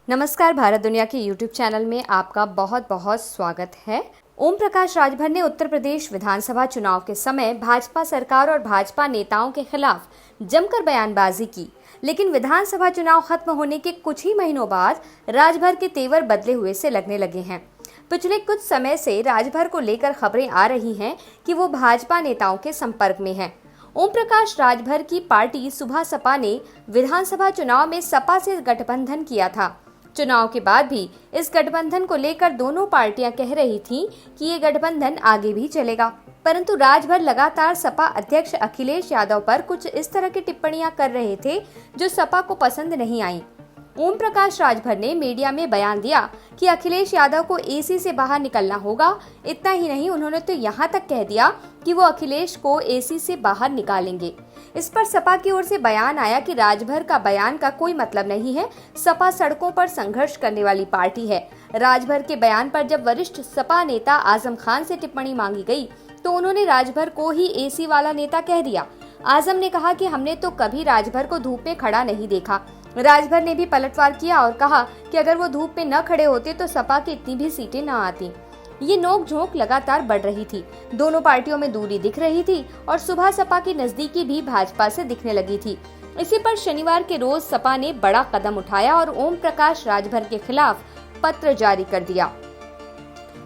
नमस्कार, भारत दुनिया के YouTube चैनल में आपका बहुत बहुत स्वागत है। ओम प्रकाश राजभर ने उत्तर प्रदेश विधानसभा चुनाव के समय भाजपा सरकार और भाजपा नेताओं के खिलाफ जमकर बयानबाजी की, लेकिन विधानसभा चुनाव खत्म होने के कुछ ही महीनों बाद राजभर के तेवर बदले हुए से लगने लगे हैं। पिछले कुछ समय से राजभर को लेकर खबरें आ रही हैं कि वो भाजपा नेताओं के संपर्क में हैं। ओम प्रकाश राजभर की पार्टी सुबह सपा ने विधानसभा चुनाव में सपा से गठबंधन किया था। चुनाव के बाद भी इस गठबंधन को लेकर दोनों पार्टियां कह रही थीं कि ये गठबंधन आगे भी चलेगा, परंतु राजभर लगातार सपा अध्यक्ष अखिलेश यादव पर कुछ इस तरह की टिप्पणियां कर रहे थे जो सपा को पसंद नहीं आई। ओम प्रकाश राजभर ने मीडिया में बयान दिया कि अखिलेश यादव को एसी से बाहर निकलना होगा। इतना ही नहीं, उन्होंने तो यहाँ तक कह दिया कि वो अखिलेश को एसी से बाहर निकालेंगे। इस पर सपा की ओर से बयान आया कि राजभर का बयान का कोई मतलब नहीं है, सपा सड़कों पर संघर्ष करने वाली पार्टी है। राजभर के बयान पर जब वरिष्ठ सपा नेता आजम खान से टिप्पणी मांगी गई तो उन्होंने राजभर को ही एसी वाला नेता कह दिया। आजम ने कहा कि हमने तो कभी राजभर को धूप में खड़ा नहीं देखा। राजभर ने भी पलटवार किया और कहा कि अगर वो धूप में न खड़े होते तो सपा की इतनी भी सीटें न आती। ये नोक-झोंक लगातार बढ़ रही थी, दोनों पार्टियों में दूरी दिख रही थी और सुबह सपा की नजदीकी भी भाजपा से दिखने लगी थी। इसी पर शनिवार के रोज सपा ने बड़ा कदम उठाया और ओम प्रकाश राजभर के खिलाफ पत्र जारी कर दिया।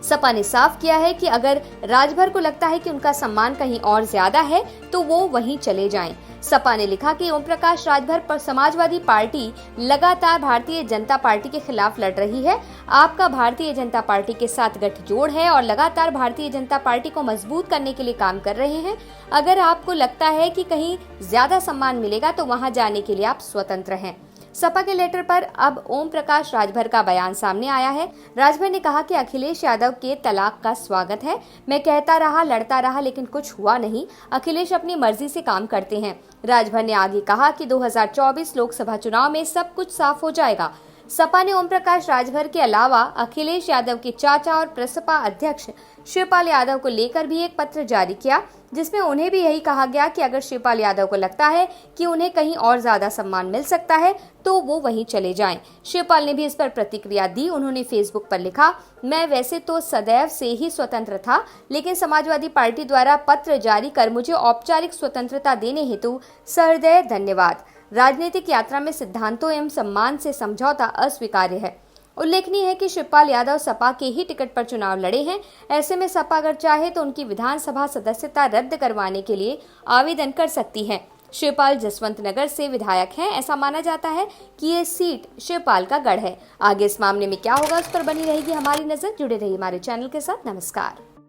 सपा ने साफ किया है कि अगर राजभर को लगता है कि उनका सम्मान कहीं और ज्यादा है तो वो वहीं चले जाएं। सपा ने लिखा कि ओम प्रकाश राजभर पर समाजवादी पार्टी लगातार भारतीय जनता पार्टी के खिलाफ लड़ रही है। आपका भारतीय जनता पार्टी के साथ गठजोड़ है और लगातार भारतीय जनता पार्टी को मजबूत करने के लिए काम कर रहे हैं। अगर आपको लगता है कि कहीं ज्यादा सम्मान मिलेगा तो वहां जाने के लिए आप स्वतंत्र हैं। सपा के लेटर पर अब ओम प्रकाश राजभर का बयान सामने आया है। राजभर ने कहा कि अखिलेश यादव के तलाक का स्वागत है। मैं कहता रहा, लड़ता रहा, लेकिन कुछ हुआ नहीं। अखिलेश अपनी मर्जी से काम करते हैं। राजभर ने आगे कहा कि 2024 लोकसभा चुनाव में सब कुछ साफ हो जाएगा। सपा ने ओम प्रकाश राजभर के अलावा अखिलेश यादव के चाचा और प्रसपा अध्यक्ष शिवपाल यादव को लेकर भी एक पत्र जारी किया, जिसमें उन्हें भी यही कहा गया कि अगर शिवपाल यादव को लगता है कि उन्हें कहीं और ज्यादा सम्मान मिल सकता है तो वो वहीं चले जाएं। शिवपाल ने भी इस पर प्रतिक्रिया दी। उन्होंने फेसबुक पर लिखा, मैं वैसे तो सदैव से ही स्वतंत्र था, लेकिन समाजवादी पार्टी द्वारा पत्र जारी कर मुझे औपचारिक स्वतंत्रता देने हेतु सहृदय धन्यवाद। राजनीतिक यात्रा में सिद्धांतों एवं सम्मान से समझौता अस्वीकार्य है। उल्लेखनीय है कि शिवपाल यादव सपा के ही टिकट पर चुनाव लड़े हैं। ऐसे में सपा अगर चाहे तो उनकी विधानसभा सदस्यता रद्द करवाने के लिए आवेदन कर सकती है। शिवपाल जसवंत नगर से विधायक हैं। ऐसा माना जाता है कि ये सीट शिवपाल का गढ़ है। आगे इस मामले में क्या होगा उस पर बनी रहेगी हमारी नजर। जुड़े रहिए हमारे चैनल के साथ। नमस्कार।